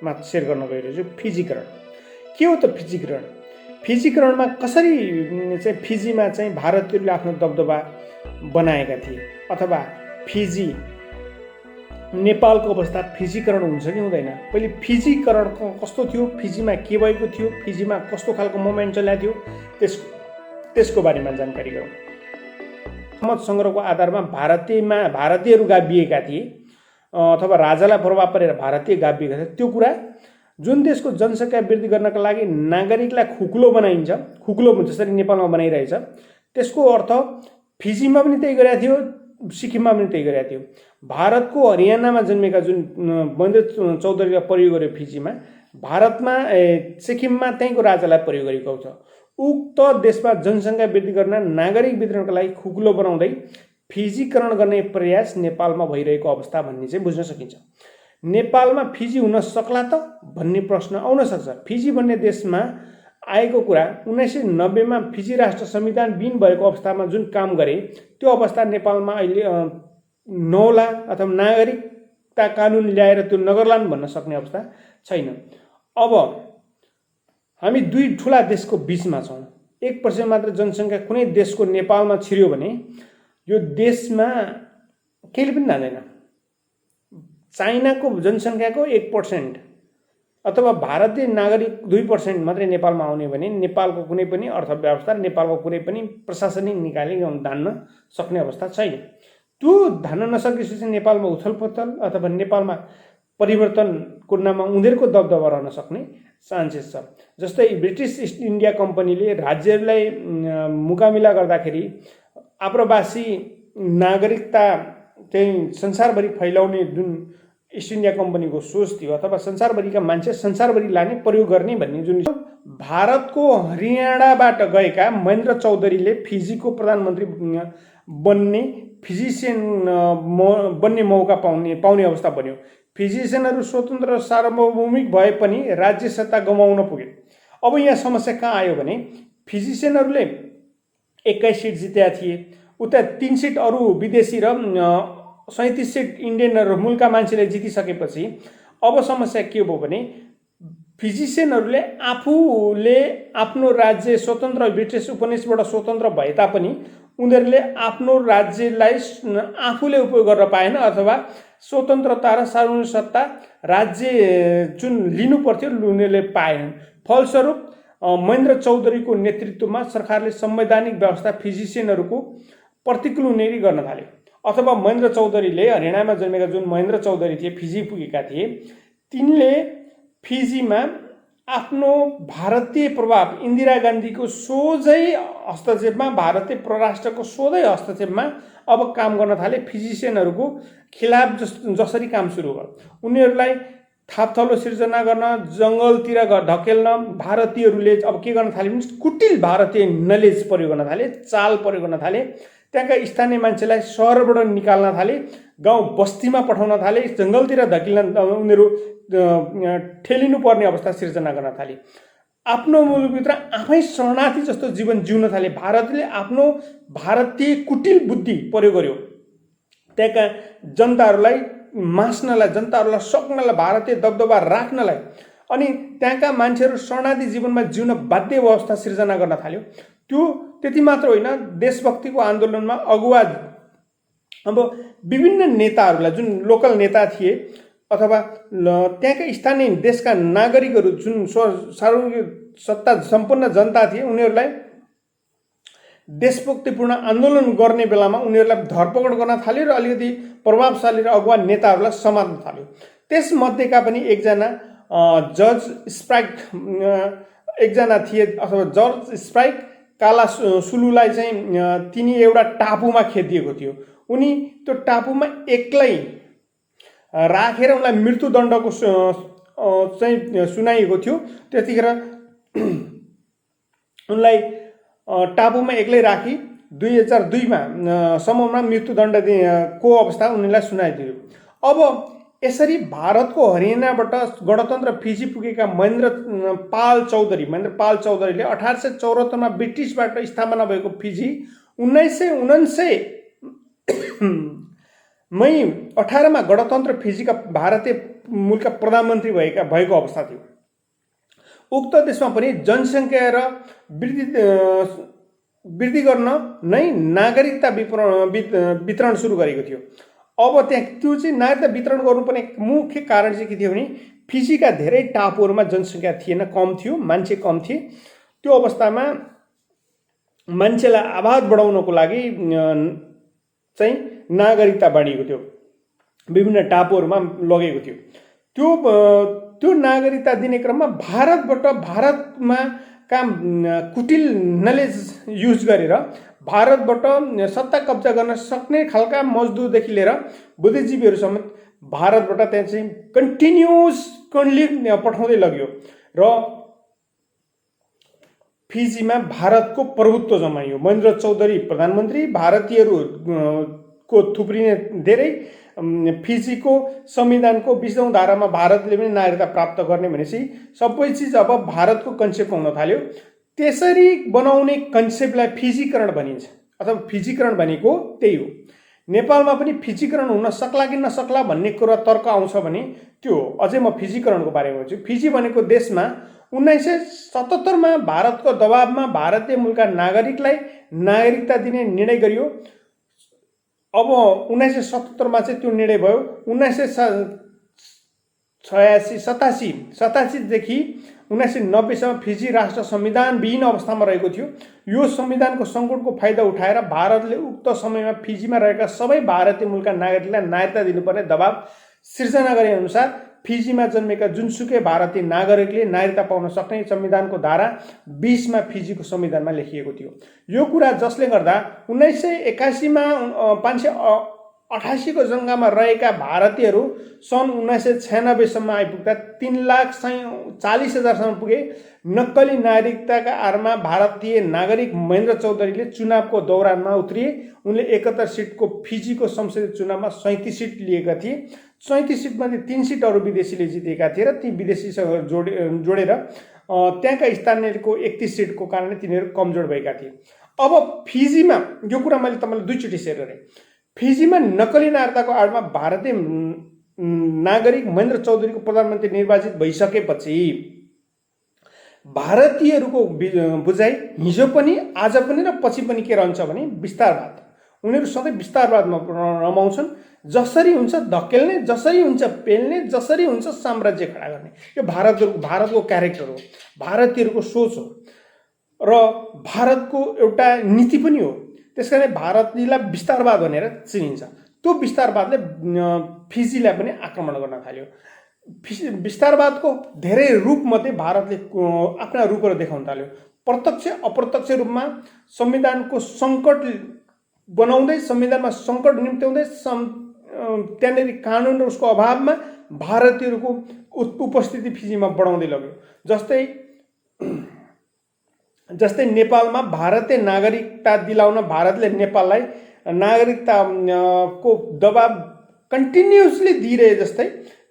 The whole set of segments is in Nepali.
मा सेयर गर्न गइरहेछु। फिजीकरण के हो त? फिजीकरणमा कसरी चाहिँ फिजीमा चाहिँ भारतीयहरूले आफ्नो दबदबा बनाएका थिए, अथवा फिजी नेपालको अवस्था फिजीकरण हुन्छ कि हुँदैन? पहिले फिजीकरण कस्तो थियो, फिजीमा के भएको थियो, फिजीमा कस्तो खालको मोमेन्ट चलिरहेको थियो, त्यसको बारेमा जानकारी गरौँ। मत सङ्ग्रहको आधारमा भारतीयहरू गाभिएका थिए अथवा राजालाई प्रभाव परेर भारतीय गाभिएका थिए। त्यो कुरा जुन देशको जनसङ्ख्या वृद्धि गर्नका लागि नागरिकलाई खुकुलो बनाइन्छ, खुकुलो जसरी नेपालमा बनाइरहेछ, त्यसको अर्थ फिजीमा पनि त्यही गरेको थियो, सिक्किममा पनि त्यही गरेको थियो। भारतको हरियाणामा जन्मेका जुन महेन्द्र चौधरीलाई प्रयोग गर्यो फिजीमा, भारतमा सिक्किममा त्यहीँको राजालाई प्रयोग गरेको छ। उक्त देशमा जनसङ्ख्या वृद्धि गर्न, नागरिक वितरणका लागि खुकुलो बनाउँदै फिजीकरण गर्ने प्रयास नेपालमा भइरहेको अवस्था भन्ने चाहिँ बुझ्न सकिन्छ। नेपालमा फिजी हुन सक्ला त भन्ने प्रश्न आउन सक्छ। फिजी भन्ने देशमा आएको कुरा 1990 मा फिजी राष्ट्र संविधान विहीन भएको अवस्थामा जुन काम गरे, त्यो अवस्था नेपालमा अहिले नौला अथवा नागरिकता कानुन ल्याएर त्यो नगर्लान् भन्न सक्ने अवस्था छैन। अब हामी दुई ठुला देशको बीचमा छौँ। 1% मात्र जनसङ्ख्या कुनै देशको नेपालमा छिर्यो भने यो देशमा केही पनि जाँदैन। चाइनाको जनसङ्ख्याको 1% अथवा भारतीय नागरिक 2% मात्रै नेपालमा आउने भने नेपालको कुनै पनि अर्थव्यवस्था, नेपालको कुनै पनि प्रशासनिक निकायले धान्न सक्ने अवस्था छैन। त्यो धान्न नसकेपछि नेपालमा उथलपुथल अथवा नेपालमा परिवर्तनको नाममा उनीहरूको दबदबा रहन सक्ने चान्सेस छ। जस्तै ब्रिटिस इस्ट इन्डिया कम्पनीले राज्यहरूलाई मुकाबिला गर्दाखेरि आप्रवासी नागरिकता चाहिँ संसारभरि फैलाउने जुन इस्ट इन्डिया कम्पनीको सोच थियो, अथवा संसारभरिका मान्छे संसारभरि लाने, प्रयोग गर्ने भन्ने जुन भारतको हरियाणाबाट गएका महेन्द्र चौधरीले फिजीको प्रधानमन्त्री बन्ने, फिजिसियन बन्ने मौका पाउने अवस्था बन्यो। फिजिसियनहरू स्वतन्त्र सार्वभौमिक भए पनि राज्य सत्ता गमाउन पुगे। अब यहाँ समस्या कहाँ आयो भने फिजिसियनहरूले 21 सिट जितेका थिए, उता 3 सिट अरू विदेशी र 37 सिट इन्डियनहरू मूलका मान्छेले जितिसकेपछि अब समस्या के भयो भने फिजिसियनहरूले आफूले आफ्नो राज्य स्वतन्त्र, ब्रिटिस उपनिवेशबाट स्वतन्त्र भए तापनि उनीहरूले आफ्नो राज्यलाई आफूले उपयोग गर्न पाएन, अथवा स्वतन्त्रता र सार्वजनिक सत्ता राज्य जुन लिनु पर्थ्यो उनीहरूले पाएनन्। फलस्वरूप महेन्द्र चौधरीको नेतृत्वमा सरकारले संवैधानिक व्यवस्था फिजिसियनहरूको प्रतिकूल हुने गर्न थाल्यो। अथवा महेन्द्र चौधरीले, हरियाणामा जन्मेका जुन महेन्द्र चौधरी थिए, फिजी पुगेका थिए, तिनले फिजीमा आफ्नो भारतीय प्रभाव, इन्दिरा गान्धीको सोझै हस्तक्षेपमा, भारतीय परराष्ट्रको सोझै हस्तक्षेपमा अब काम गर्न थाले। फिजिसियनहरूको खिलाफ जसरी काम सुरु भयो, उनीहरूलाई थापथलो सिर्जना गर्न, जङ्गलतिर ढकेल्न भारतीयहरूले अब के गर्न थाले भने कुटिल भारतीय नलेज प्रयोग गर्न थाले, चाल प्रयोग गर्न थाले। त्यहाँका स्थानीय मान्छेलाई सहरबाट निकाल्न थाले, गाउँ बस्तीमा पठाउन थाले, जङ्गलतिर धकिल्न उनीहरू ठेलिनु पर्ने अवस्था सिर्जना गर्न थाले। आफ्नो मुलुकभित्र आफै शरणार्थी जस्तो जीवन जिउन थाले। भारतले आफ्नो भारतीय कुटिल बुद्धि प्रयोग गर्यो त्यहाँका जनताहरूलाई मास्नलाई, जनताहरूलाई सक्नलाई, भारतीय दबदबा राख्नलाई। अनि त्यहाँका मान्छेहरू शरणार्थी जीवनमा जिउन बाध्य अवस्था सिर्जना गर्न थाल्यो। त्यो त्यति मात्र होइन, देशभक्तिको आन्दोलनमा अगुवा अब विभिन्न नेताहरूलाई, जुन लोकल नेता थिए अथवा त्यहाँका स्थानीय देशका नागरिकहरू, जुन सार्वजनिक सत्ता सम्पन्न जनता थिए, उनीहरूलाई देशभक्तिपूर्ण आन्दोलन गर्ने बेलामा उनीहरूलाई धरपकड गर्न थाल्यो र अलिकति प्रभावशाली र अगुवा नेताहरूलाई समात्न थाल्यो। त्यसमध्येका पनि एकजना जर्ज स्प्राइक एकजना थिए, अथवा जर्ज स्प्राइक काला सुलुलाई चाहिँ तिनी एउटा टापुमा खेदिएको थियो। उनी त्यो टापुमा एक्लै राखेर उनलाई मृत्युदण्डको चाहिँ सुनाइएको थियो। त्यतिखेर उनलाई टापुमा एक्लै राखी 2002 मा सम्ममा मृत्युदण्ड को अवस्था उनीलाई सुनाइदियो। अब यसरी भारतको हरियाणाबाट गणतन्त्र फिजी पुगेका महेन्द्र पाल चौधरीले 1874 मा ब्रिटिसबाट स्थापना भएको फिजी 1919 मई 18 मा गणतन्त्र फिजीका भारतीय मूलका प्रधानमन्त्री भएको अवस्था थियो। उक्त देशमा पनि जनसङ्ख्या र वृद्धि गर्न नै नागरिकता वितरण सुरु गरेको थियो। अब त्यहाँ त्यो चाहिँ नागरिकता वितरण गर्नुपर्ने मुख्य कारण चाहिँ के थियो भने फिजीका धेरै टापुहरूमा जनसङ्ख्या थिएन, कम थियो, मान्छे कम थिए। त्यो अवस्थामा मान्छेलाई आबाद बढाउनको लागि चाहिँ नागरिकता बाँडिएको थियो, विभिन्न टापुहरूमा लगेको थियो। त्यो नागरिकता दिने क्रममा भारतमा काम कुटिल नलेज युज गरेर भारतबाट सत्ता कब्जा गर्न सक्ने खालका मजदुरदेखि लिएर बुद्धिजीवीहरूसम्म भारतबाट त्यहाँ चाहिँ कन्टिन्युसली पठाउँदै लग्यो र फिजीमा भारतको प्रभुत्व जमाइयो। महेन्द्र चौधरी प्रधानमन्त्री, भारतीयहरूको थुप्रिने धेरै, फिजीको संविधानको 20औं धारामा भारतले पनि नागरिकता प्राप्त गर्ने भनेपछि सबै चिज अब भारतको कन्सेप्ट आउन थाल्यो। त्यसरी बनाउने कन्सेप्टलाई फिजीकरण भनिन्छ, अथवा फिजीकरण भनेको त्यही हो। नेपालमा पनि फिजीकरण हुन सक्ला कि नसक्ला भन्ने कुरा तर्क आउँछ भने त्यो अझै म फिजीकरणको बारेमा भन्छु। फिजी भनेको देशमा 1977मा भारतको दबावमा भारतीय मूलका नागरिकलाई नागरिकता दिने निर्णय गरियो। अब 1977मा चाहिँ त्यो निर्णय भयो। 1987 देखि 1990सम्म फिजी राष्ट्र संविधानविहीन अवस्थामा रहेको थियो। यो संविधानको सङ्कटको फाइदा उठाएर भारतले उक्त समयमा फिजीमा रहेका सबै भारतीय मूलका नागरिकलाई नागरिकता दिनुपर्ने दबाव सिर्जना गरे अनुसार फिजीमा जन्मेका जुनसुकै भारतीय नागरिकले नागरिकता पाउन सक्ने संविधानको धारा 20मा फिजीको संविधानमा लेखिएको थियो। यो कुरा जसले गर्दा 1981मा 588को जङ्गमा रहेका भारतीयहरू सन् 1996सम्म आइपुग्दा 3,40,000सम्म पुगे। नक्कली नागरिकताका आधारमा भारतीय नागरिक महेन्द्र चौधरीले चुनावको दौरानमा उत्रिए। उनले 71 सिटको फिजीको संसदीय चुनावमा 37 सिट लिएका थिए। 37 सिटमध्ये 3 सिटहरू विदेशीले जितेका थिए र ती विदेशीसँग जोडेर त्यहाँका स्थानीयको 31 सिटको कारणले तिनीहरू कमजोर भएका थिए। अब फिजीमा यो कुरा मैले तपाईँलाई दुईचोटि सेयर गरेँ। फिजीमा नक्कली नागरिकताको आडमा भारतीय नागरिक महेन्द्र चौधरीको प्रधानमन्त्री निर्वाचित भइसकेपछि भारतीयहरूको बुझाइ हिजो पनि, आज पनि र पछि पनि के रहन्छ भने विस्तारवाद। उनीहरू सधैँ विस्तारवादमा रमाउँछन्। जसरी हुन्छ धकेल्ने, जसरी हुन्छ पेल्ने, जसरी हुन्छ साम्राज्य खडा गर्ने। यो भारतको क्यारेक्टर हो, भारतीयहरूको सोच हो र भारतको एउटा नीति पनि हो। त्यसकारण भारतीयलाई विस्तारवाद भनेर चिनिन्छ। त्यो विस्तारवादले फिजीलाई पनि आक्रमण गर्न थाल्यो। विस्तारवादको धेरै रूपमध्ये भारतले आफ्ना रूपहरू देखाउन थाल्यो। प्रत्यक्ष अप्रत्यक्ष रूपमा संविधानको सङ्कट बनाउँदै, संविधानमा सङ्कट निम्त्याउँदै, त्यहाँनिर कानुन र उसको अभावमा भारतीयहरूको उपस्थिति फिजीमा बढाउँदै लग्यो। जस्तै नेपालमा भारतीय नागरिकता दिलाउन भारतले नेपाललाई नागरिकताको दबाब कन्टिन्युसली दिइरहे जस्तै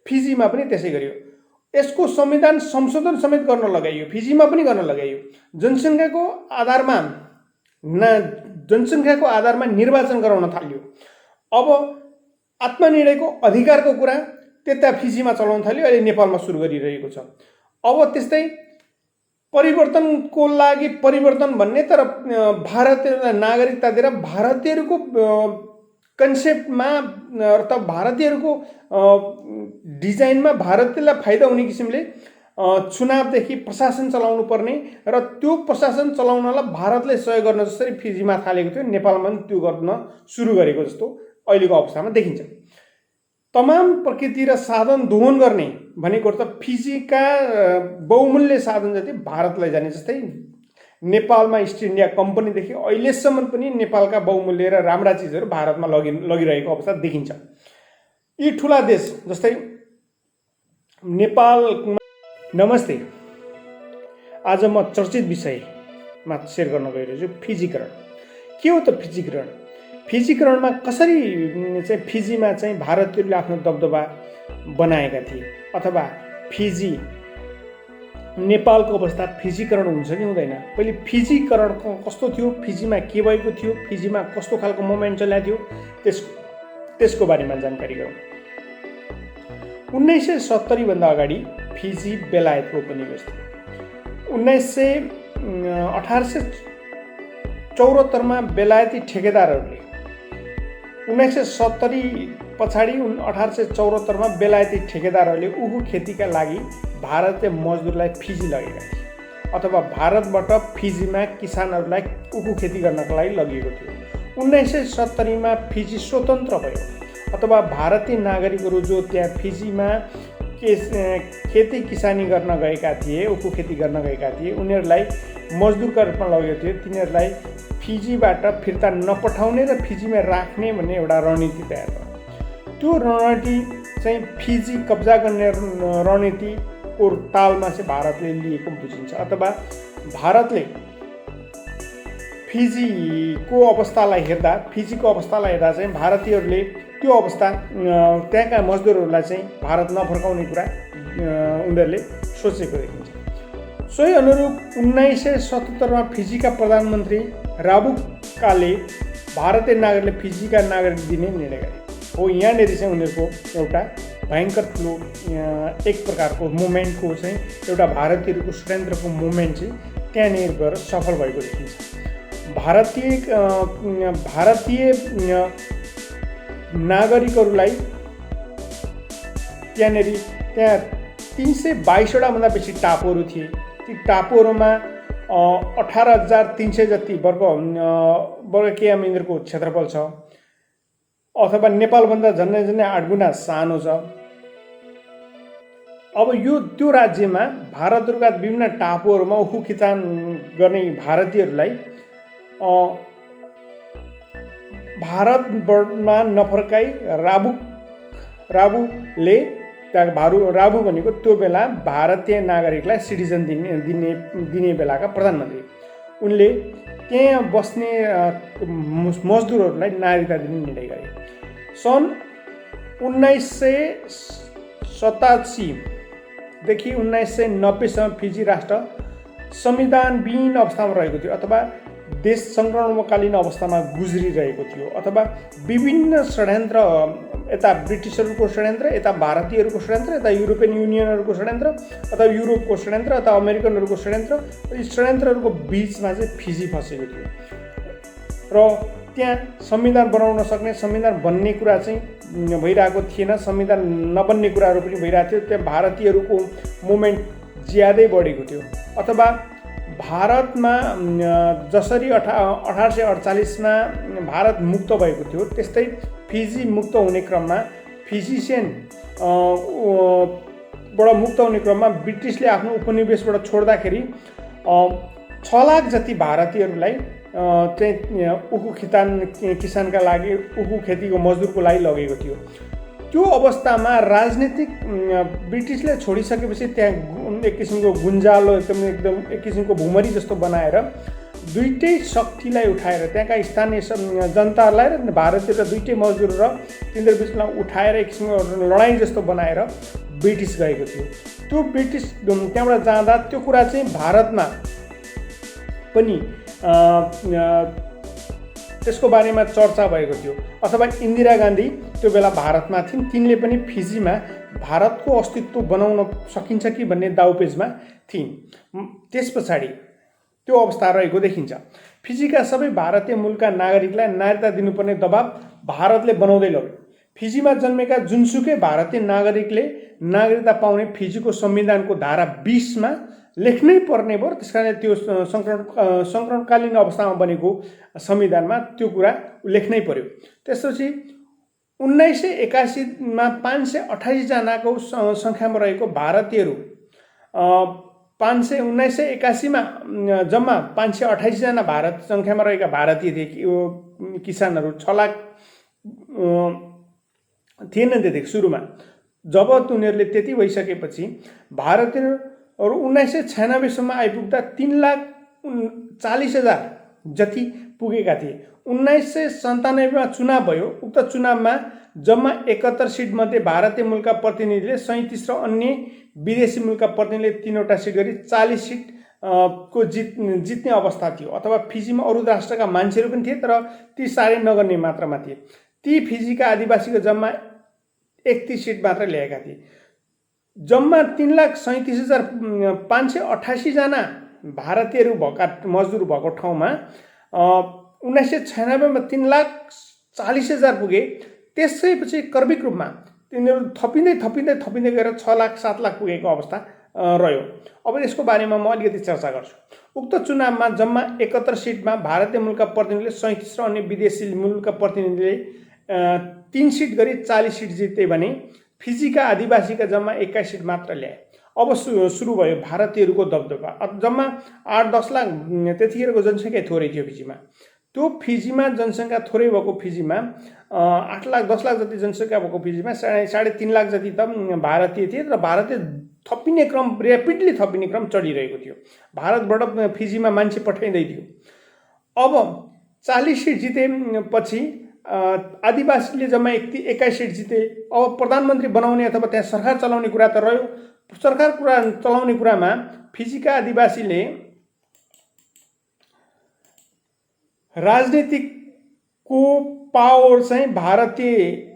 फिजीमा पनि त्यसै गरियो। यसको संविधान संशोधन समेत गर्न लगाइयो, फिजीमा पनि गर्न लगाइयो। जनसङ्ख्याको आधारमा निर्वाचन गराउन थाल्यो। अब आत्मनिर्णयको अधिकारको कुरा त्यता फिजीमा चलाउन थाल्यो, अहिले नेपालमा सुरु गरिरहेको छ। अब त्यस्तै परिवर्तनको लागि परिवर्तन भन्ने, तर भारतीयलाई नागरिकता दिएर भारतीयहरूको कन्सेप्टमा अर्थात् भारतीयहरूको डिजाइनमा भारतीयलाई फाइदा हुने किसिमले चुनावदेखि प्रशासन चलाउनु पर्ने र त्यो प्रशासन चलाउनलाई भारतले सहयोग गर्न जसरी फिजीमा थालेको थियो, नेपालमा पनि त्यो गर्न सुरु गरेको जस्तो अहिलेको अवस्थामा देखिन्छ। तमाम प्रकृति र साधन दोहन गर्ने भनेको त फिजीका बहुमूल्य साधन जति भारतलाई जाने। जस्तै नेपालमा इस्ट इन्डिया कम्पनीदेखि अहिलेसम्म पनि नेपालका बहुमूल्य र राम्रा चिजहरू भारतमा लगिरहेको अवस्था देखिन्छ। यी ठुला देश जस्तै नेपाल। नमस्ते, आज म चर्चित विषयमा सेयर गर्न गइरहेको छु, फिजीकरण। के हो त फिजीकरण? फिजीकरणमा कसरी चाहिँ फिजीमा चाहिँ भारतीयहरूले आफ्नो दबदबा बनाएका थिए, अथवा फिजी नेपालको अवस्था फिजीकरण हुन्छ कि हुँदैन? पहिले फिजीकरण कस्तो थियो, फिजीमा के भएको थियो, फिजीमा कस्तो खालको मोमेन्ट चलाएको थियो, त्यसको बारेमा जानकारी गरौँ। 1970 भन्दा अगाडि फिजी बेलायतको उपनिवेश थियो। 1874 मा बेलायती ठेकेदारहरूले 1970 पछाडि 1874 मा बेलायती ठेकेदारहरूले उखु खेतीका लागि भारतीय मजदुरलाई फिजी लगेका थिए अथवा भारतबाट फिजीमा किसानहरूलाई उखु खेती गर्नका लागि लगिएको थियो। 1970 मा फिजी स्वतन्त्र भयो अथवा भारतीय नागरिकहरू जो त्यहाँ फिजीमा खेती किसानी गर्न गएका थिए, उखु खेती गर्न गएका थिए, उनीहरूलाई मजदुरका रूपमा लगेको थियो। तिनीहरूलाई फिजीबाट फिर्ता नपठाउने र फिजीमा राख्ने भन्ने एउटा रणनीति तयार भयो। त्यो रणनीति चाहिँ फिजी कब्जा गर्ने रणनीतिको तालमा चाहिँ भारतले लिएको बुझिन्छ अथवा भारतले फिजीको अवस्थालाई हेर्दा चाहिँ भारतीयहरूले त्यो अवस्था त्यहाँका मजदुरहरूलाई चाहिँ भारत नफर्काउने कुरा उनीहरूले सोचेको देखिन्छ। सोही अनुरूप 1977 मा फिजीका प्रधानमन्त्री राबुकाले भारतीय नागरिकले फिजीका नागरिक दिने निर्णय गरे। हो यहाँनिर चाहिँ उनीहरूको एउटा भयङ्कर ठुलो एक प्रकारको मुभमेन्टको चाहिँ एउटा भारतीयहरूको षड्यन्त्रको मुभमेन्ट चाहिँ त्यहाँनिर गएर सफल भएको देखिन्छ। भारतीय नागरिकहरूलाई त्यहाँ 322 वटा भन्दा बेसी टापुहरू थिए। ती टापुहरूमा 18,300 जति वर्ग किलोमिटरको क्षेत्रफल छ अथवा नेपालभन्दा झन्डै 8 गुणा सानो छ। अब त्यो राज्यमा भारतहरूका विभिन्न टापुहरूमा उखु खिचान गर्ने भारतीयहरूलाई भारतमा नफर्काई राबुले राबु भनेको त्यो बेला भारतीय नागरिकलाई सिटिजन दिने बेलाका प्रधानमन्त्री, उनले त्यहाँ बस्ने मजदुरहरूलाई नागरिकता दिने निर्णय गरे। सन् 1987 देखि 1990 सम्म फिजी राष्ट्र संविधानविहीन अवस्थामा रहेको थियो अथवा देश सङ्क्रमणकालीन अवस्थामा गुज्रिरहेको थियो अथवा विभिन्न षड्यन्त्र, यता ब्रिटिसहरूको षड्यन्त्र, यता भारतीयहरूको षड्यन्त्र, यता युरोपियन युनियनहरूको षड्यन्त्र अथवा युरोपको षड्यन्त्र अथवा अमेरिकनहरूको षड्यन्त्र, यी षड्यन्त्रहरूको बिचमा चाहिँ फिजी फसेको थियो र त्यहाँ संविधान बनाउन सक्ने, संविधान बन्ने कुरा चाहिँ भइरहेको थिएन, संविधान नबन्ने कुराहरू पनि भइरहेको थियो। त्यहाँ भारतीयहरूको मुभमेन्ट ज्यादै बढेको थियो अथवा भारतमा जसरी 1848 मा भारत मुक्त भएको थियो त्यस्तै फिजी मुक्त हुने क्रममा बाट मुक्त हुने क्रममा ब्रिटिसले आफ्नो उपनिवेशबाट छोड्दाखेरि 6 लाख जति भारतीयहरूलाई चाहिँ उखु किसानका लागि उखु खेतीको मजदुरको लागि लगेको थियो। त्यो अवस्थामा राजनीतिक ब्रिटिसले छोडिसकेपछि त्यहाँ एक किसिमको गुन्जालो एकदम एक किसिमको भुमरी जस्तो बनाएर दुईटै शक्तिलाई उठाएर त्यहाँका स्थानीय जनतालाई र भारतीय र दुईटै मजदुर र तिनीहरू बिचमा उठाएर एक किसिमको लडाइँ जस्तो बनाएर ब्रिटिस गएको थियो। त्यो ब्रिटिस त्यहाँबाट जाँदा त्यो कुरा चाहिँ भारतमा पनि त्यसको बारेमा चर्चा भएको थियो अथवा इन्दिरा गान्धी त्यो बेला भारतमा थिइन्, तिनले पनि फिजीमा भारतको अस्तित्व बनाउन सकिन्छ कि भन्ने दाउपेचमा थिइन्। त्यस पछाडि त्यो अवस्था रहेको देखिन्छ। फिजीका सबै भारतीय मूलका नागरिकलाई नागरिकता दिनुपर्ने दबाब भारतले बनाउँदै लग्यो। फिजीमा जन्मेका जुनसुकै भारतीय नागरिकले नागरिकता पाउने फिजीको संविधानको धारा 20 मा लेख्नै पर्ने भयो। त्यसकारण त्यो सङ्कटकालीन अवस्थामा बनेको संविधानमा त्यो कुरा लेख्नै पर्यो। त्यसपछि 1981 मा 528 जनाको सङ्ख्यामा रहेको भारतीयहरू 1981 मा जम्मा 528 जना भारत सङ्ख्यामा रहेका भारतीय थिए। किसानहरू 6 लाख थिएनन् त्यति सुरुमा। जब उनीहरूले त्यति भइसकेपछि भारतीयहरू 1996 सम्म आइपुग्दा 3,40,000 जति पुगेका थिए। 1997 मा चुनाव भयो। उक्त चुनावमा जम्मा 71 सिट मध्ये भारतीय मूलका प्रतिनिधिले 37 र अन्य विदेशी मूलका प्रतिनिधिले 3वटा सिट गरी 40 सिट को जित्ने अवस्था थियो। अथवा फिजीमा अरू राष्ट्रका मान्छेहरू पनि थिए तर ती साह्रै नगर्ने मात्रामा थिए। ती फिजीका आदिवासीको जम्मा 31 सिट मात्र ल्याएका थिए। जम्मा 3,37,588 जना भारतीयहरू भएका मजदुर भएको ठाउँमा 1996 मा 3,40,000 पुगे। त्यसैपछि क्रमिक रूपमा तिनीहरू थपिँदै गएर 6,00,000-7,00,000 पुगेको अवस्था रह्यो। अब यसको बारेमा म अलिकति चर्चा गर्छु। उक्त चुनावमा जम्मा 71 सिटमा भारतीय मूलका प्रतिनिधिले 37 र अन्य विदेशी मूलका प्रतिनिधिले 3 सिट गरी 40 सिट जिते भने फिजीका आदिवासीका जम्मा 21 सिट मात्र ल्याए। अब सुरु भयो भारतीयहरूको दबदबा। जम्मा 8-10 लाख त्यतिखेरको जनसङ्ख्या थोरै थियो फिजीमा। त्यो फिजीमा जनसङ्ख्या थोरै भएको फिजीमा 8 लाख 10 लाख जति जनसङ्ख्या भएको फिजीमा 3.5 लाख जति त भारतीय थिए र भारतीय थपिने क्रम ऱ्यापिडली थपिने क्रम चलिरहेको थियो। भारतबाट फिजीमा मान्छे पठाइँदै थियो। अब 40 सिट जितेपछि आदिवासीले जम्मा 21 सिट जिते। अब प्रधानमन्त्री बनाउने अथवा त्यहाँ सरकार चलाउने कुरा त रह्यो। सरकार चलाउने कुरामा फिजीका आदिवासीले राजनीतिकको पावर चाहिँ भारतीय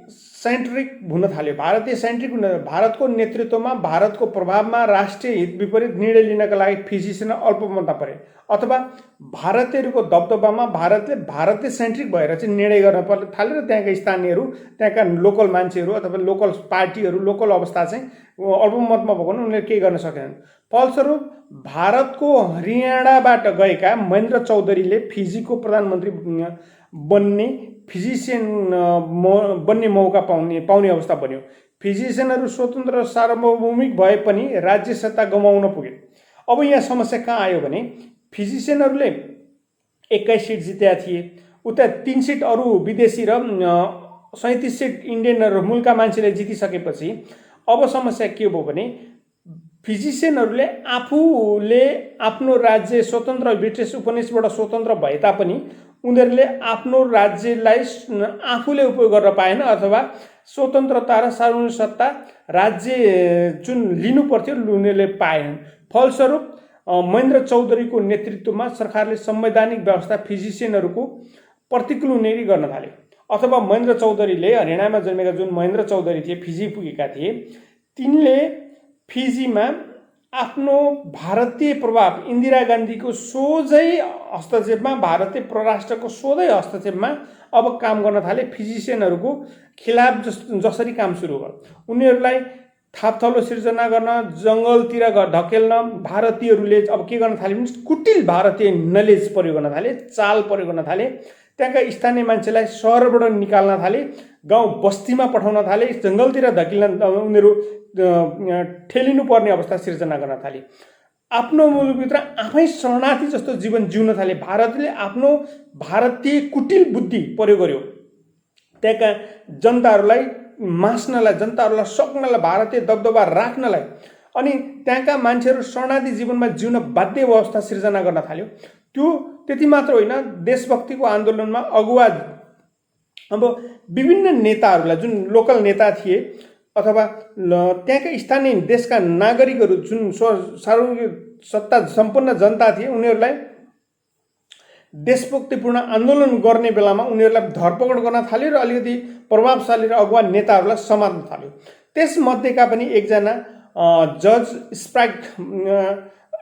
सेन्ट्रिक हुन थाल्यो। भारतको नेतृत्वमा, भारतको प्रभावमा राष्ट्रिय हित विपरीत निर्णय लिनका लागि फिजीसँग अल्पमतमा परे अथवा भारतीयहरूको दबदबामा भारतीय सेन्ट्रिक भएर चाहिँ निर्णय गर्न थाल्यो र त्यहाँका स्थानीयहरू, त्यहाँका लोकल मान्छेहरू अथवा लोकल पार्टीहरू, लोकल अवस्था चाहिँ अल्पमतमा भएको उनीहरूले केही गर्न सकेनन्। फलस्वरूप भारतको हरियाणाबाट गएका महेन्द्र चौधरीले फिजीको प्रधानमन्त्री बन्ने मौका पाउने अवस्था बन्यो। फिजिसियनहरू स्वतन्त्र र सार्वभौमिक भए पनि राज्य सत्ता गमाउन पुगे। अब यहाँ समस्या कहाँ आयो भने फिजिसियनहरूले 21 सिट जितेका थिए, उता 3 सिट अरू विदेशी र 37 सिट इन्डियनहरू मूलका मान्छेले जितिसकेपछि अब समस्या के भयो भने फिजिसियनहरूले आफूले आफ्नो राज्य स्वतन्त्र ब्रिटिस उपनिवेशबाट स्वतन्त्र भए तापनि उनीहरूले आफ्नो राज्यलाई आफूले उपयोग गर्न पाएन अथवा स्वतन्त्रता र सार्वजनिक सत्ता राज्य जुन लिनु पर्थ्यो उनीहरूले पाएनन्। फलस्वरूप महेन्द्र चौधरीको नेतृत्वमा सरकारले संवैधानिक व्यवस्था फिजिसियनहरूको प्रतिकूल हुने गर्न थाल्यो। अथवा महेन्द्र चौधरीले हरियाणामा जन्मेका जुन महेन्द्र चौधरी थिए, फिजी पुगेका थिए, तिनले फिजीमा आफ्नो भारतीय प्रभाव इन्दिरा गान्धीको सोझै हस्तक्षेपमा, भारतीय परराष्ट्रको सोझै हस्तक्षेपमा अब काम गर्न थाले। फिजिसियनहरूको खिलाफ जसरी काम सुरु भयो, उनीहरूलाई थापथलो सिर्जना गर्न, जङ्गलतिर ढकेल्न भारतीयहरूले अब के गर्न थाले भने कुटिल भारतीय नलेज प्रयोग गर्न थाले, चाल प्रयोग गर्न थाले। त्यहाँका स्थानीय मान्छेलाई सहरबाट निकाल्न थाले, गाउँ बस्तीमा पठाउन थाले, जङ्गलतिर धकिल्न उनीहरू ठेलिनु पर्ने अवस्था सिर्जना गर्न थाले। आफ्नो मुलुकभित्र आफै शरणार्थी जस्तो जीवन जिउन थाले। भारतले आफ्नो भारतीय कुटिल बुद्धि प्रयोग गर्यो त्यहाँका जनताहरूलाई मास्नलाई, जनताहरूलाई सक्नलाई, भारतीय दबदबा राख्नलाई। अनि त्यहाँका मान्छेहरू शरणार्थी जीवनमा जिउन बाध्य अवस्था सिर्जना गर्न थाल्यो। त्यो त्यति मात्र होइन, देशभक्तिको आन्दोलनमा अगुवा अब विभिन्न नेताहरूलाई, जुन लोकल नेता थिए अथवा त्यहाँका स्थानीय देशका नागरिकहरू, जुन सार्वजनिक सत्ता सम्पन्न जनता थिए, उनीहरूलाई देशभक्तिपूर्ण आन्दोलन गर्ने बेलामा उनीहरूलाई धरपकड गर्न थाल्यो र अलिकति प्रभावशाली र अगुवा नेताहरूलाई समात्न थाल्यो। त्यसमध्येका पनि एकजना जर्ज स्प्राइक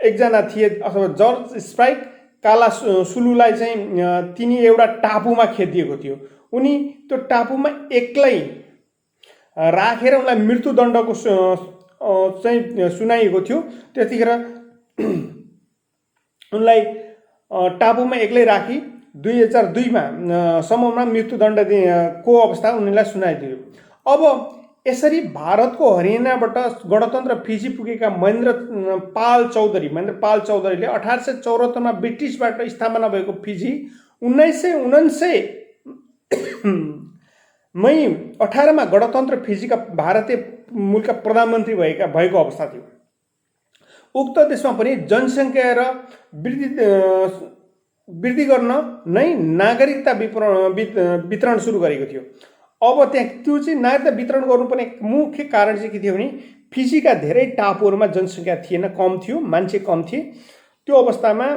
एकजना थिए, अथवा जर्ज स्प्राइक काला सुलुलाई चाहिँ तिनी एउटा टापुमा खेदिएको थियो। उनी त्यो टापुमा एक्लै राखेर उनलाई मृत्युदण्डको चाहिँ सुनाइएको थियो। त्यतिखेर उनलाई टापुमा एक्लै राखी 2002 सम्ममा मृत्युदण्ड को अवस्था उनीलाई सुनाइदियो। अब यसरी भारतको हरियाणाबाट गणतन्त्र फिजी पुगेका महेन्द्र पाल चौधरीले 1874 मा ब्रिटिसबाट स्थापना भएको फिजी 1949 मई 18 मा गणतन्त्र फिजीका भारतीय मूलका प्रधानमन्त्री भएको अवस्था थियो। उक्त देशमा पनि जनसङ्ख्या र वृद्धि गर्न नै नागरिकता वितरण सुरु गरेको थियो। अब त्यहाँ त्यो चाहिँ नागरिकता वितरण गर्नुपर्ने मुख्य कारण चाहिँ के थियो भने फिजीका धेरै टापुहरूमा जनसङ्ख्या थिएन, कम थियो, मान्छे कम थिए। त्यो अवस्थामा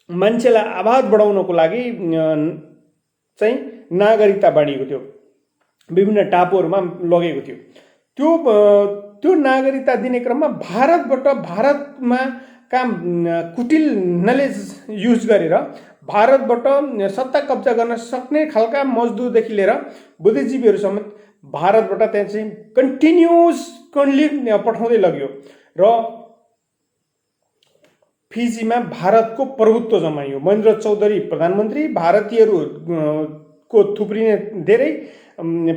मान्छेलाई आबाद बढाउनको लागि चाहिँ नागरिकता बाँडिएको थियो, विभिन्न टापुहरूमा लगेको थियो। त्यो त्यो नागरिकता दिने क्रममा भारतमा काम कुटिल नलेज युज गरेर भारतबाट सत्ता कब्जा गर्न सक्ने खालका मजदुरदेखि लिएर बुद्धिजीवीहरूसम्म भारतबाट त्यहाँ चाहिँ कन्टिन्युसली पठाउँदै लग्यो र फिजीमा भारतको प्रभुत्व जमाइयो। महेन्द्र चौधरी प्रधानमन्त्री, भारतीयहरूको थुप्रिने धेरै,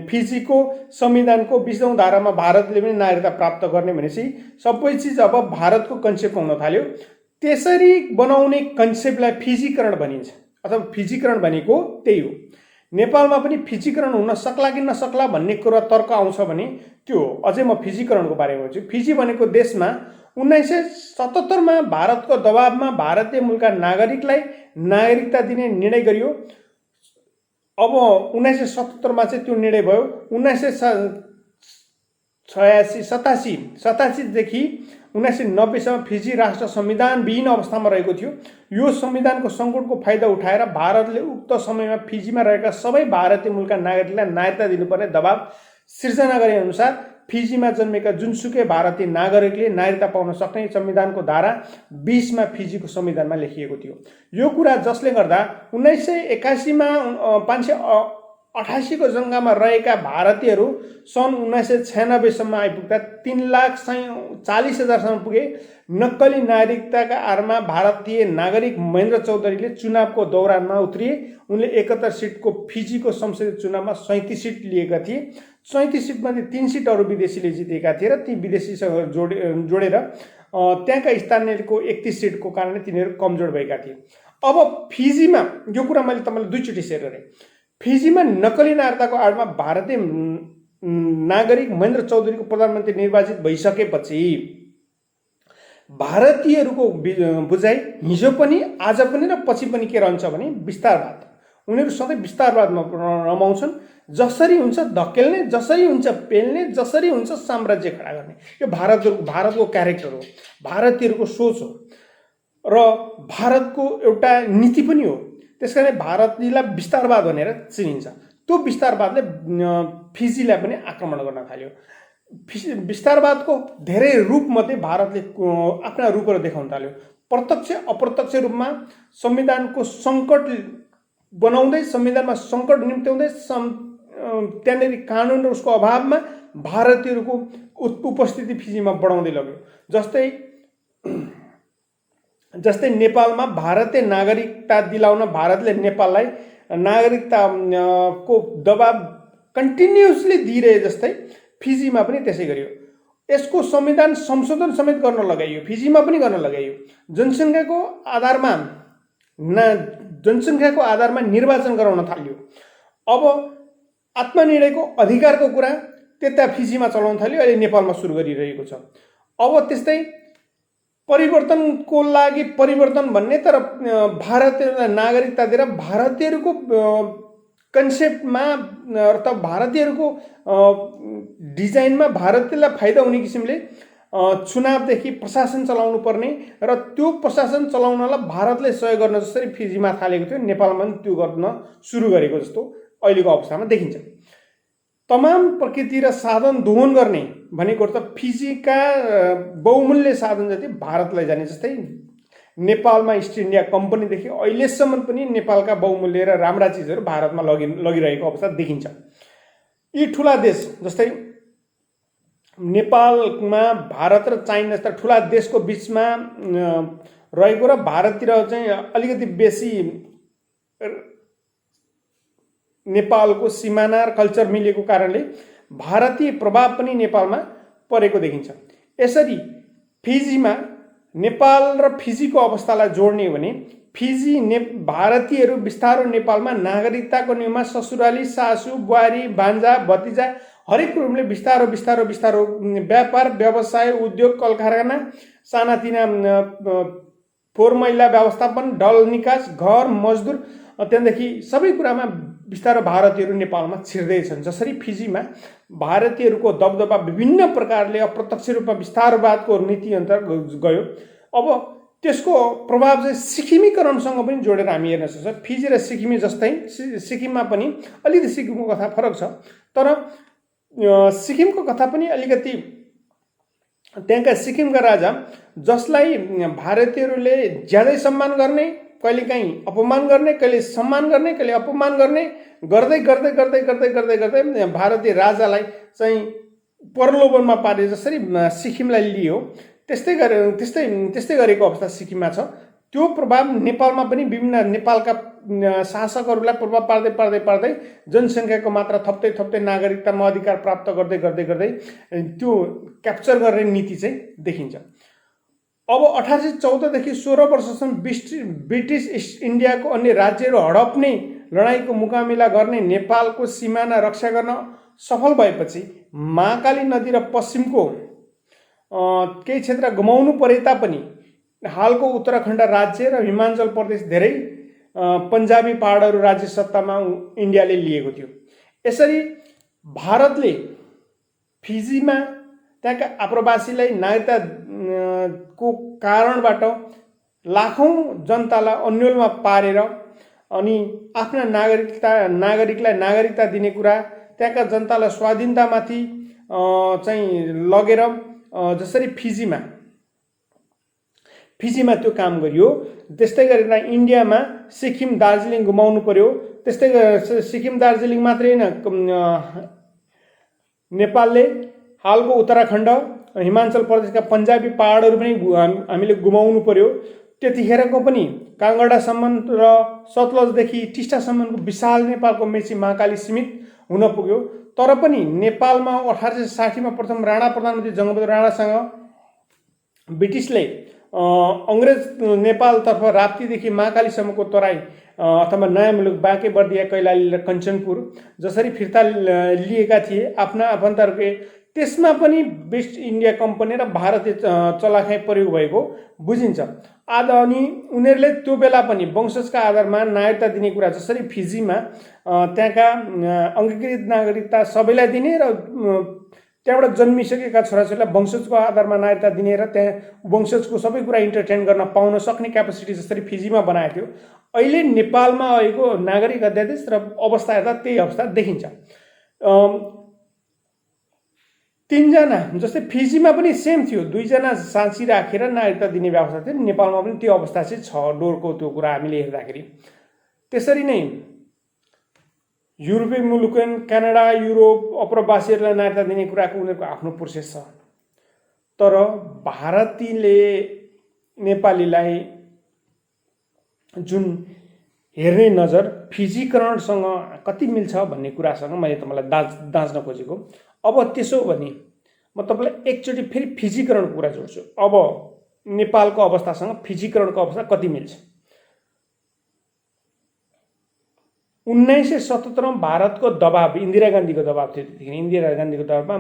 फिजीको संविधानको 20औं धारामा भारतले पनि नागरिकता प्राप्त गर्ने भनेपछि सबै चिज अब भारतको कन्सेप्ट आउन थाल्यो। त्यसरी बनाउने कन्सेप्टलाई फिजीकरण भनिन्छ अथवा फिजीकरण भनेको त्यही हो। नेपालमा पनि फिजीकरण हुन सक्ला कि नसक्ला भन्ने कुरा तर्क आउँछ भने त्यो हो। अझै म फिजीकरणको बारेमा भन्छु। फिजी भनेको देशमा 1977 मा भारतको दबावमा भारतीय मूलका नागरिकलाई नागरिकता दिने निर्णय गरियो। अब 1977 मा चाहिँ त्यो निर्णय भयो। 1987 देखि 1990 सम्म फिजी राष्ट्र संविधान विहीन अवस्थामा रहेको थियो। यो संविधानको सङ्कटको फाइदा उठाएर भारतले उक्त समयमा फिजीमा रहेका सबै भारतीय मूलका नागरिकलाई नागरिकता दिनुपर्ने दबाव सिर्जना गरे अनुसार फिजीमा जन्मेका जुनसुकै भारतीय नागरिकले नागरिकता पाउन सक्ने संविधानको धारा 20 मा फिजीको संविधानमा लेखिएको थियो। यो कुरा जसले गर्दा 1981 मा 588 को जङ्गमा रहेका भारतीयहरू सन् 1996 सम्म आइपुग्दा 3,40,000 सम्म पुगे। नक्कली नागरिकताका आधारमा भारतीय नागरिक महेन्द्र चौधरीले चुनावको दौरानमा उत्रिए। उनले 71 सिटको फिजीको संसदीय चुनावमा 37 सिट लिएका थिए। 37 सिटमध्ये 3 सिट अरू विदेशीले जितेका थिए र ती विदेशीसँग जोडेर त्यहाँका स्थानीयको 31 सिटको कारणले तिनीहरू कमजोर भएका थिए। अब फिजीमा यो कुरा मैले तपाईँलाई दुईचोटि सेयर गरेँ। फिजीमा नक्कली नागरिकताको आडमा भारतीय नागरिक महेन्द्र चौधरीको प्रधानमन्त्री निर्वाचित भइसकेपछि भारतीयहरूको बुझाइ हिजो पनि आज पनि र पछि पनि के रहन्छ भने विस्तारवाद। उनीहरू सधैँ विस्तारवादमा रमाउँछन्। जसरी हुन्छ धकेल्ने, जसरी हुन्छ पेल्ने, जसरी हुन्छ साम्राज्य खडा गर्ने। यो भारतको क्यारेक्टर हो, भारतीयहरूको सोच हो र भारतको एउटा नीति पनि हो। त्यसकारण भारतीयलाई विस्तारवाद भनेर चिनिन्छ। त्यो विस्तारवादले फिजीलाई पनि आक्रमण गर्न थाल्यो। विस्तारवादको धेरै रूपमध्ये भारतले आफ्ना रूपहरू देखाउन थाल्यो। प्रत्यक्ष अप्रत्यक्ष रूपमा संविधानको सङ्कट बनाउँदै, संविधानमा सङ्कट निम्त्याउँदै, त्यहाँनिर कानुन र उसको अभावमा भारतीयहरूको उपस्थिति फिजीमा बढाउँदै लग्यो। जस्तै नेपालमा भारतीय नागरिकता दिलाउन भारतले नेपाललाई नागरिकताको दबाब कन्टिन्युसली दिइरहे जस्तै फिजीमा पनि त्यसै गरियो। यसको संविधान संशोधन समेत गर्न लगाइयो, फिजीमा पनि गर्न लगाइयो। जनसङ्ख्याको आधारमा निर्वाचन गराउन थाल्यो। अब आत्मनिर्णयको अधिकारको कुरा त्यता फिजीमा चलाउन थाल्यो, अहिले नेपालमा सुरु गरिरहेको छ। अब त्यस्तै परिवर्तनको लागि परिवर्तन भन्ने तर भारतीयलाई नागरिकता दिएर भारतीयहरूको कन्सेप्टमा अर्थात् भारतीयहरूको डिजाइनमा भारतीयलाई फाइदा हुने किसिमले चुनावदेखि प्रशासन चलाउनु पर्ने र त्यो प्रशासन चलाउनलाई भारतले सहयोग गर्न जसरी फिजीमा थालेको थियो, नेपालमा पनि त्यो गर्न सुरु गरेको जस्तो अहिलेको अवस्थामा देखिन्छ। तमाम प्रकृति र साधन दोहन गर्ने भनेको त फिजीका बहुमूल्य साधन जति भारतलाई जाने। जस्तै नेपालमा इस्ट इन्डिया कम्पनीदेखि अहिलेसम्म पनि नेपालका बहुमूल्य र राम्रा चिजहरू भारतमा लगिरहेको अवस्था देखिन्छ। यी ठुला देश जस्तै नेपालमा भारत र चाइना जस्ता ठुला देशको बिचमा रहेको र भारततिर चाहिँ अलिकति बेसी नेपालको सिमाना र कल्चर मिलेको कारणले भारतीय प्रभाव पनि नेपालमा परेको देखिन्छ। यसरी फिजीमा नेपाल र फिजीको अवस्थालाई जोड्ने हो भने भारतीयहरू बिस्तारो नेपालमा नागरिकताको नियममा ससुराली, सासु, बुहारी, भान्जा, भतिजा हरेक रूपले बिस्तारो व्यापार, व्यवसाय, उद्योग, कल कारखाना, सानातिना फोहोर मैला व्यवस्थापन, ढल निकास, घर, मजदुर, त्यहाँदेखि सबै कुरामा बिस्तारो भारतीयहरू नेपालमा छिर्दैछन्। जसरी फिजीमा भारतीयहरूको दबदबा विभिन्न प्रकारले अप्रत्यक्ष रूपमा विस्तारवादको नीति अन्तर्गत गयो। अब त्यसको प्रभाव चाहिँ सिक्किमीकरणसँग पनि जोडेर हामी हेर्न सक्छौँ। फिजी र सिक्किमी जस्तै सिक्किममा पनि अलिकति सिक्किमको कथा फरक छ, तर सिक्किमको कथा पनि अलिकति त्यहाँका सिक्किमका राजा, जसलाई भारतीयहरूले ज्यादै सम्मान गर्ने, कहिलेकाहीँ अपमान गर्ने, कहिले सम्मान गर्ने, कहिले अपमान गर्ने, गर्दै गर्दै गर्दै गर्दै गर्दै गर्दै भारतीय राजालाई चाहिँ प्रलोभनमा पारे जसरी सिक्किमलाई लियो, त्यस्तै गरेको अवस्था सिक्किममा छ। त्यो प्रभाव नेपालमा पनि विभिन्न नेपालका शासकहरूलाई प्रभाव पार्दै पार्दै पार्दै जनसङ्ख्याको मात्रा थप्दै थप्दै नागरिकतामा अधिकार प्राप्त गर्दै गर्दै गर्दै त्यो क्याप्चर गर्ने नीति चाहिँ देखिन्छ। अब 1814 देखि 16 वर्षसम्म ब्रिटिस इस्ट इन्डियाको अन्य राज्यहरू हडप्ने लडाईँको मुकाबिला गर्ने नेपालको सिमाना रक्षा गर्न सफल भएपछि महाकाली नदी र पश्चिमको केही क्षेत्र गुमाउनु परे तापनि हालको उत्तराखण्ड राज्य र हिमाचल प्रदेश धेरै पन्जाबी पहाडहरू राज्य सत्तामा इन्डियाले लिएको थियो। यसरी भारतले फिजीमा त्यहाँका आप्रवासीलाई नागरिकता को कारणबाट लाखौं जनतालाई अन्यलमा पारेर अनि आफ्ना नागरिकलाई नागरिकता दिने कुरा, त्यहाँका जनतालाई स्वाधीनतामाथि चाहिँ लगेर जसरी फिजीमा त्यो काम गरियो, त्यस्तै गरेर इन्डियामा सिक्किम दार्जिलिङ गुमाउनु पर्यो। त्यस्तै सिक्किम दार्जिलिङ मात्रै होइन, नेपालले हालको उत्तराखण्ड, हिमाचल प्रदेशका पन्जाबी पहाडहरू पनि हामीले गुमाउनु पर्यो। त्यतिखेरको पनि काङ्गडासम्म र सतलजदेखि टिस्टासम्मको विशाल नेपालको मेची महाकाली सीमित हुन पुग्यो। तर पनि नेपालमा 1860 प्रथम राणा प्रधानमन्त्री जङ्गबहादुर राणासँग ब्रिटिसले अङ्ग्रेज नेपालतर्फ राप्तीदेखि महाकालीसम्मको तराई अथवा नयाँ मुलुक बाँके बर्दिया कैलाली र कञ्चनपुर जसरी फिर्ता लिएका थिए आफ्ना आफन्तहरूले, त्यसमा पनि वेस्ट इन्डिया कम्पनी र भारतीय चलाखै प्रयोग भएको बुझिन्छ। अनि उनीहरूले त्यो बेला पनि वंशजका आधारमा नागरिकता दिने कुरा, जसरी फिजीमा त्यहाँका अङ्गीकृत नागरिकता सबैलाई दिने र त्यहाँबाट जन्मिसकेका छोराछोरीलाई वंशजको आधारमा नागरिकता दिने र त्यहाँ वंशजको सबै कुरा इन्टरटेन गर्न पाउन सक्ने क्यापेसिटी जसरी फिजीमा बनाएको थियो, अहिले नेपालमा आएको नागरिक अध्यादेश र अवस्था हेर्दा त्यही अवस्था देखिन्छ। तीनजना, जस्तै फिजीमा पनि सेम थियो, 2 जना साँची राखेर नागरिकता दिने व्यवस्था थियो। नेपालमा पनि त्यो अवस्था चाहिँ छ, डोरको त्यो कुरा हामीले हेर्दाखेरि। त्यसरी नै युरोपियन मुलुक, क्यानाडा, युरोप अप्रवासीहरूलाई नागरिकता दिने कुराको उनीहरूको आफ्नो प्रोसेस छ। तर भारतीयले नेपालीलाई जुन हेर्ने नजर फिजीकरणसँग कति मिल्छ भन्ने कुरासँग मैले तपाईँलाई दाँच्न खोजेको। अब त्यसो भने म तपाईँलाई एकचोटि फेरि फिजीकरणको कुरा जोड्छु। अब नेपालको अवस्थासँग फिजीकरणको अवस्था कति मिल्छ? 1977 भारतको दबाब, इन्दिरा गान्धीको दबाब थियो। त्यतिखेर इन्दिरा गान्धीको दबाबमा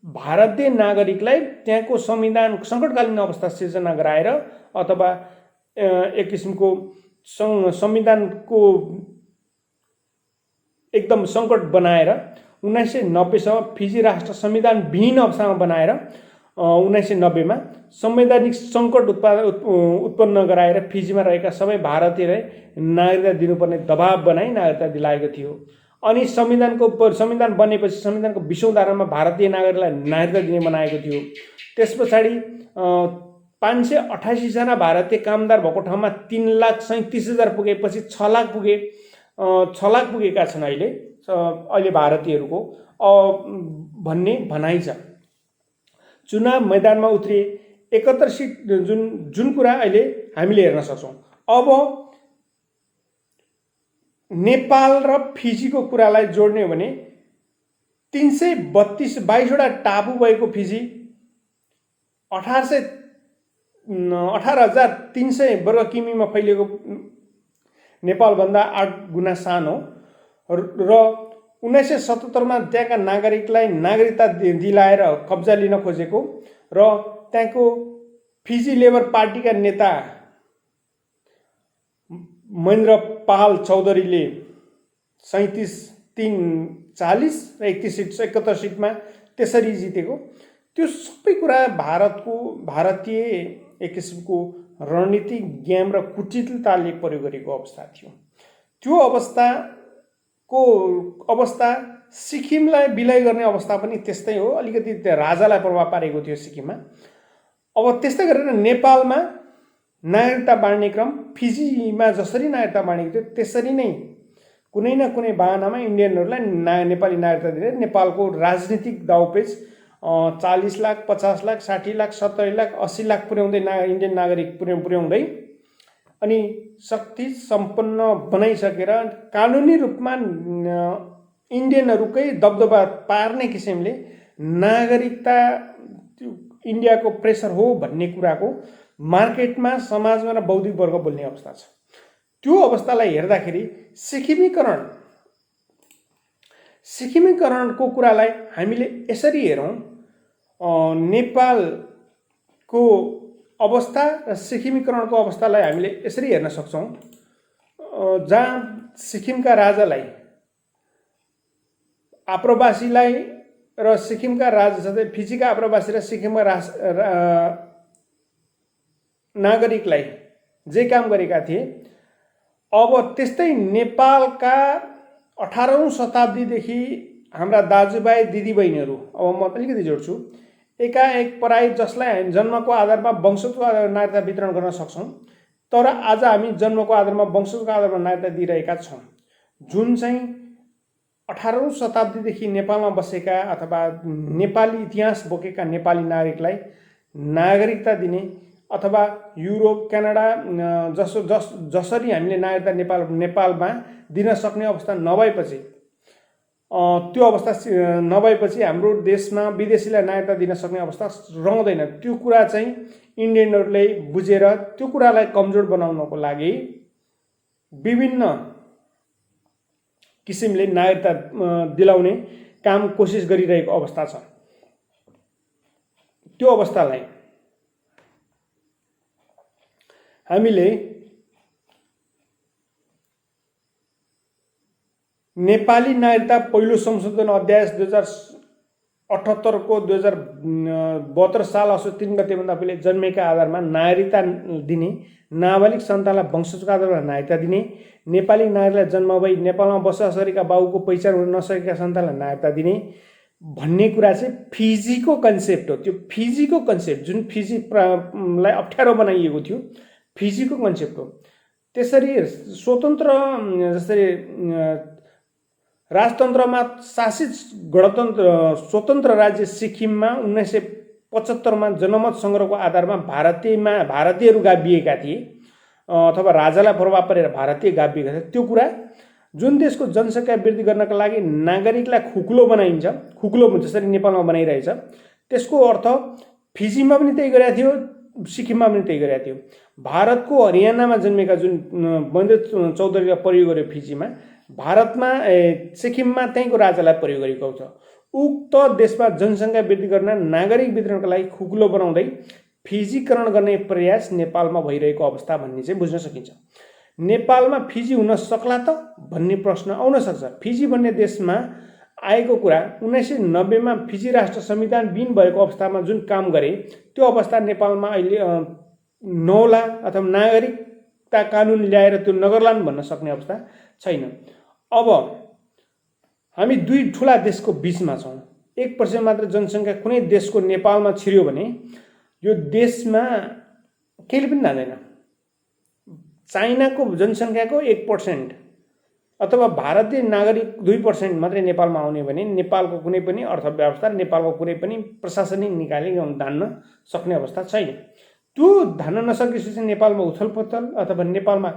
भारतीय नागरिकलाई त्यहाँको संविधान सङ्कटकालीन अवस्था सिर्जना गराएर अथवा एक किसिमको संविधानको एकदम सङ्कट बनाएर 1990सम्म फिजी राष्ट्र संविधान विहीन अवस्थामा बनाएर 1990मा संवैधानिक सङ्कट उत्पन्न गराएर फिजीमा रहेका सबै भारतीयलाई नागरिकता दिनुपर्ने दबाब बनाई नागरिकता दिलाएको थियो। अनि संविधान बनेपछि संविधानको 20औं धारामा भारतीय नागरिकलाई नागरिकता दिने बनाएको थियो। त्यस पछाडि 588 जना भारतीय कामदार भएको ठाउँमा 3,37,000 पुगेपछि 6 लाख पुगेका छन् अहिले भारतीयहरूको भन्ने भनाइ छ। चुनाव मैदानमा उत्रिए 71 सिट, जुन कुरा अहिले हामीले हेर्न सक्छौँ। अब नेपाल र फिजीको कुरालाई जोड्ने हो भने 22वटा टापु भएको फिजी 18,300 वर्ग किमीमा फैलिएको नेपालभन्दा 8 गुणा सानो र 1977मा त्यहाँका नागरिकलाई नागरिकता दिलाएर कब्जा लिन खोजेको र त्यहाँको फिजी लेबर पार्टीका नेता महेन्द्र पाल चौधरीले 37,340 र 71 सिटमा त्यसरी जितेको। त्यो सबै कुरा भारतीय एक किसिमको रणनीतिक ज्ञान र कुटिलताले प्रयोग गरेको अवस्था थियो। त्यो अवस्था सिक्किमलाई विलय गर्ने अवस्था पनि त्यस्तै हो। अलिकति राजालाई प्रभाव पारेको थियो सिक्किममा। अब त्यस्तै गरेर नेपालमा नागरिकता बाँड्ने क्रम फिजीमा जसरी नागरिकता बाँडेको थियो त्यसरी नै कुनै न कुनै बहानामा इन्डियनहरूलाई नेपाली नागरिकता दिएर नेपालको राजनीतिक दाउपेच 40 लाख 50 लाख 60 लाख 70 लाख 80 लाख पुर्याउँदै इन्डियन नागरिक पुर्याउँदै अनि शक्ति सम्पन्न बनाइसकेर कानुनी रूपमा इन्डियनहरूकै दबदबा पार्ने किसिमले नागरिकता इन्डियाको प्रेसर हो भन्ने कुराको मार्केटमा समाजमा र बौद्धिक वर्ग बोल्ने अवस्था छ। त्यो अवस्थालाई हेर्दाखेरि सिक्किमीकरणको कुरालाई हामीले यसरी हेरौँ, नेपालको अवस्था र सिक्किमीकरणको अवस्थालाई हामीले यसरी हेर्न सक्छौँ, जहाँ सिक्किमका राजालाई आप्रवासीलाई र सिक्किमका राजा जस्तै फिजीका आप्रवासी र सिक्किमका नागरिकलाई जे काम गरेका थिए, अब त्यस्तै नेपालका 18औं शताब्दीदेखि हाम्रा दाजुभाइ दिदीबहिनीहरू, अब म अलिकति जोड्छु, एकाएक पराई जसलाई हामी जन्मको आधारमा वंशजको आधारमा नागरिकता वितरण गर्न सक्छौँ, तर आज हामी जन्मको आधारमा वंशजको आधारमा नागरिकता दिइरहेका छौँ। जुन चाहिँ 18औं शताब्दीदेखि नेपालमा बसेका अथवा नेपाली इतिहास बोकेका नेपाली नागरिकलाई नागरिकता दिने अथवा युरोप क्यानाडा जसरी हामीले नागरिकता नेपालमा दिन सक्ने अवस्था नभएपछि, त्यो अवस्था नभएपछि हाम्रो देशमा विदेशीलाई नागरिकता दिन सक्ने अवस्था रहँदैन। त्यो कुरा चाहिँ इन्डियनहरूले बुझेर त्यो कुरालाई कमजोर बनाउनको लागि विभिन्न किसिमले नागरिकता दिलाउने काम कोसिस गरिरहेको अवस्था छ। त्यो अवस्थालाई हामीले नेपाली नागरिकता पहिलो संशोधन अध्यादेश 2078 को 2072 साल असोज 3 गतेभन्दा पहिले जन्मेका आधारमा नागरिकता दिने, नाबालिग सन्तानलाई वंशजको आधारमा नागरिकता दिने, नेपाली नागरिकलाई जन्म भई नेपालमा बसोबास गरेका बाबुको पहिचान हुन नसकेका सन्तानलाई नागरिकता दिने भन्ने कुरा चाहिँ फिजीको कन्सेप्ट हो। त्यो फिजीको कन्सेप्ट जुन फिजीलाई अप्ठ्यारो बनाइएको थियो, फिजीको कन्सेप्ट हो। त्यसरी स्वतन्त्र जस्तै राजतन्त्रमा शासित स्वतन्त्र राज्य सिक्किममा 1975 जनमत सङ्ग्रहको आधारमा भारतीयहरू गाभिएका थिए अथवा राजालाई प्रभाव परेर भारतीय गाभिएका थिए। त्यो कुरा जुन देशको जनसङ्ख्या वृद्धि गर्नका लागि नागरिकलाई खुकुलो बनाइन्छ, खुकुलो जसरी नेपालमा बनाइरहेछ, त्यसको अर्थ फिजीमा पनि त्यही गरेको थियो, सिक्किममा पनि त्यही गरेको थियो। भारतको हरियाणामा जन्मेका जुन महेन्द्र चौधरीलाई प्रयोग गर्यो फिजीमा, भारतमा सिक्किममा त्यहीँको राजालाई प्रयोग गरेको छ। उक्त देशमा जनसङ्ख्या वृद्धि गर्न नागरिक वितरणका लागि खुकुलो बनाउँदै फिजीकरण गर्ने प्रयास नेपालमा भइरहेको अवस्था भन्ने चाहिँ बुझ्न सकिन्छ। नेपालमा फिजी हुन सक्ला त भन्ने प्रश्न आउन सक्छ। फिजी भन्ने देशमा आएको कुरा 1990 मा फिजी राष्ट्र संविधान विहीन भएको अवस्थामा जुन काम गरे, त्यो अवस्था नेपालमा अहिले नौला अथवा नागरिकता कानुन ल्याएर त्यो नगर्लान् भन्न सक्ने अवस्था छैन। अब हामी दुई ठुला देशको बीचमा छौँ। 1% मात्र जनसङ्ख्या कुनै देशको नेपालमा छिर्यो भने यो देशमा केही पनि जाँदैन। चाइनाको जनसङ्ख्याको 1% अथवा भारतीय नागरिक 2% मात्रै नेपालमा आउने भने नेपालको कुनै पनि अर्थव्यवस्था, नेपालको कुनै पनि प्रशासनिक निकायले धान्न सक्ने अवस्था छैन। त्यो धान्न नसकेपछि नेपालमा उथलपुथल अथवा नेपालमा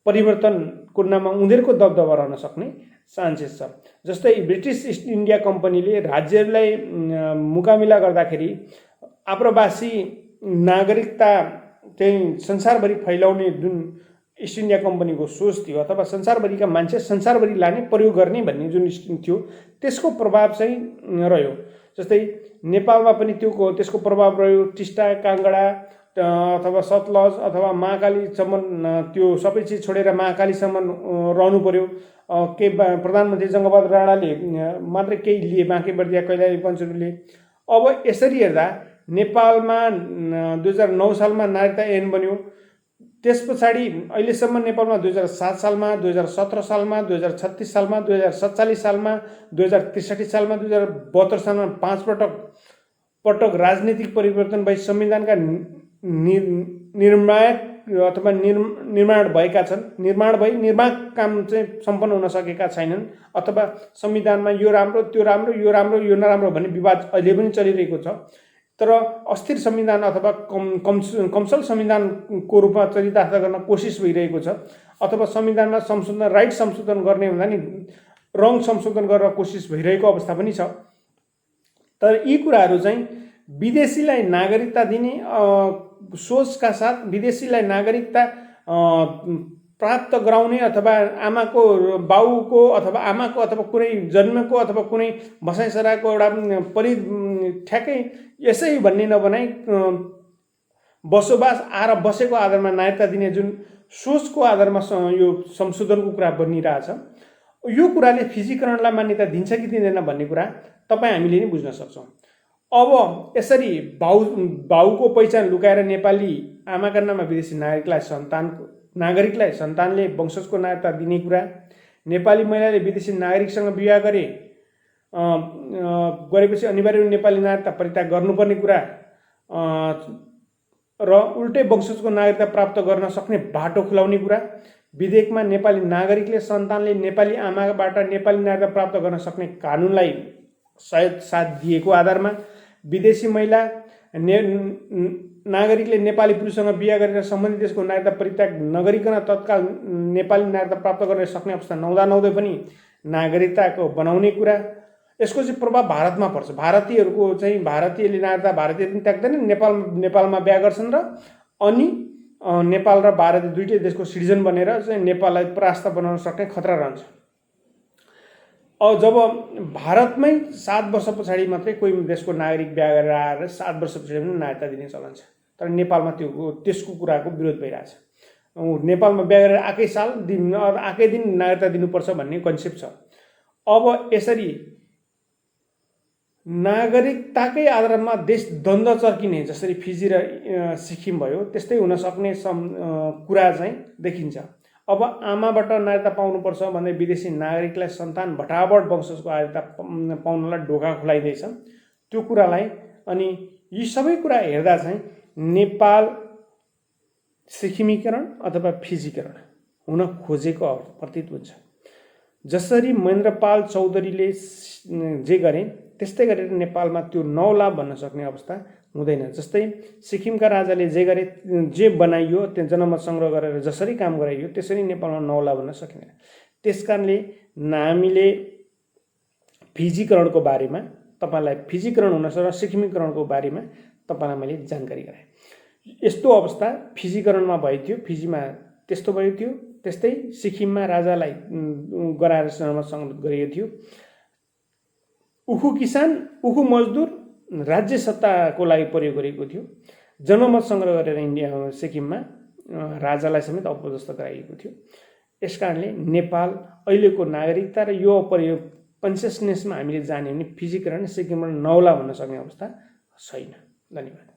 परिवर्तनको नाममा उनीहरूको दबदबा रहन सक्ने चान्सेस छ। जस्तै ब्रिटिस इस्ट इन्डिया कम्पनीले राज्यहरूलाई मुकाबिला गर्दाखेरि आप्रवासी नागरिकता चाहिँ संसारभरि फैलाउने जुन इस्ट इन्डिया कम्पनीको सोच थियो अथवा संसारभरिका मान्छे संसारभरि लाने प्रयोग गर्ने भन्ने जुन स्किम थियो, त्यसको प्रभाव चाहिँ रह्यो। जस्तै नेपालमा पनि त्यसको प्रभाव रह्यो। टिस्टा, काङ्गडा अथवा सतलज अथवा महाकालीसम्म त्यो सबै चिज छोडेर महाकालीसम्म रहनु पर्यो। प्रधानमन्त्री जङ्गबहादुर राणाले मात्रै केही लिए, बाँकी बर्दिया कैलाली पञ्चहरूले। अब यसरी हेर्दा नेपालमा 2009 सालमा नागरिकता ऐन बन्यो। त्यस पछाडि अहिलेसम्म नेपालमा 2007 सालमा, 2017 सालमा, 2036 सालमा, 2047 सालमा, 2063 सालमा, 2072 सालमा 5 पटक राजनीतिक परिवर्तन भई संविधानका निर्णायक अथवा निर्माण भएका छन्। निर्माण काम चाहिँ सम्पन्न हुन सकेका छैनन्, अथवा संविधानमा यो राम्रो त्यो राम्रो यो राम्रो यो नराम्रो भन्ने विवाद अहिले पनि चलिरहेको छ। तर अस्थिर संविधान अथवा कमसल संविधानको रूपमा चरितार्थ गर्न कोसिस भइरहेको छ, अथवा संविधानमा संशोधन राइट संशोधन गर्ने हुँदा नि रङ संशोधन गर्न कोसिस भइरहेको अवस्था पनि छ। तर यी कुराहरू चाहिँ विदेशीलाई नागरिकता दिने सोचका साथ विदेशीलाई नागरिकता प्राप्त गराउने, अथवा आमाको बाउको अथवा आमाको अथवा कुनै जन्मेको अथवा कुनै बसाइसराको एउटा ठ्याक्कै यसै भन्ने नबनाई बसोबास आएर बसेको आधारमा नागरिकता दिने जुन सोचको आधारमा यो संशोधनको कुरा बनिरहेछ, यो कुराले फिजीकरणलाई मान्यता दिन्छ कि दिँदैन भन्ने कुरा तपाईँ हामीले नै बुझ्न सक्छौँ। अब यसरी बाउको पहिचान लुकाएर नेपाली आमाका नाममा विदेशी नागरिकलाई सन्तानले वंशजको नागरिकता दिने कुरा, नेपाली महिलाले विदेशी नागरिकसँग विवाह गरेपछि अनिवार्य नेपाली नागरिकता परित्याग गर्नुपर्ने कुरा र उल्टै वंशजको नागरिकता प्राप्त गर्न सक्ने बाटो खुलाउने कुरा, विधेयकमा नेपाली नागरिकले सन्तानले नेपाली आमाबाट नेपाली नागरिकता प्राप्त गर्न सक्ने कानुनलाई साथ दिएको आधारमा विदेशी महिला नागरिकले नेपाली पुरुषसँग बिहा गरेर सम्बन्धित देशको नागरिकता परित्याग नगरिकन तत्काल नेपाली नागरिकता प्राप्त गर्न सक्ने अवस्था नहुँदै पनि नागरिकताको बनाउने कुरा, यसको चाहिँ प्रभाव भारतमा पर्छ। भारतीयहरूको चाहिँ भारतीयले नागरिकता भारतीय पनि त्याग्दैन, नेपालमा बिहा गर्छन् र अनि नेपाल र भारत दुईटै देशको सिटिजन बनेर चाहिँ नेपाललाई परास्त बनाउन सक्ने खतरा रहन्छ। जब भारतमै 7 वर्ष पछाडि मात्रै कोही देशको नागरिक बिहा गरेर आएर 7 वर्ष पछाडि पनि नागरिकता दिने चलन छ, तर नेपालमा त्यसको कुराको विरोध भइरहेछ। नेपालमा बिहा गरेर आएकै दिन नागरिकता दिनुपर्छ भन्ने कन्सेप्ट छ। अब यसरी नागरिकताकै आधारमा देश द्वन्द्व चर्किने, जसरी फिजी र सिक्किम भयो, त्यस्तै हुन सक्ने कुरा चाहिँ देखिन्छ। अब आमाबाट नागरिकता पाउनुपर्छ भन्दै विदेशी नागरिकलाई सन्तान भटाभट वंशजको नागरिकता पाउनलाई ढोका खुलाइँदैछ। त्यो कुरालाई अनि यी सबै कुरा हेर्दा चाहिँ नेपाल सिक्किमीकरण अथवा फिजीकरण हुन खोजेको प्रतीत हुन्छ। जसरी महेन्द्रपाल चौधरीले जे गरे त्यस्तै गरेर नेपालमा त्यो नौला भन्न सक्ने अवस्था हुँदैन। जस्तै सिक्किमका राजाले जे गरे, जे बनाइयो, त्यो जनमत सङ्ग्रह गरेर जसरी काम गराइयो त्यसरी नेपालमा नौला भन्न सकिँदैन। त्यसकारणले हामीले फिजीकरणको बारेमा तपाईँलाई फिजीकरण हुन सक्छ र सिक्किमीकरणको बारेमा तपाईँलाई मैले जानकारी गराएँ। यस्तो अवस्था फिजीकरणमा भएको थियो, फिजीमा त्यस्तो भएको थियो, त्यस्तै सिक्किममा राजालाई गराएर जनमत सङ्ग्रह गरिएको थियो। उखु किसान, उखु मजदुर राज्य सत्ताको लागि प्रयोग गरेको थियो। जनमत सङ्ग्रह गरेर सिक्किममा राजालाई समेत अपदस्थ गराइएको थियो। यसकारणले नेपाल अहिलेको नागरिकता र यो कन्सियसनेसमा हामीले जाने भने फिजीकरण सिक्किममा नौला भन्न सक्ने अवस्था छैन। धन्यवाद।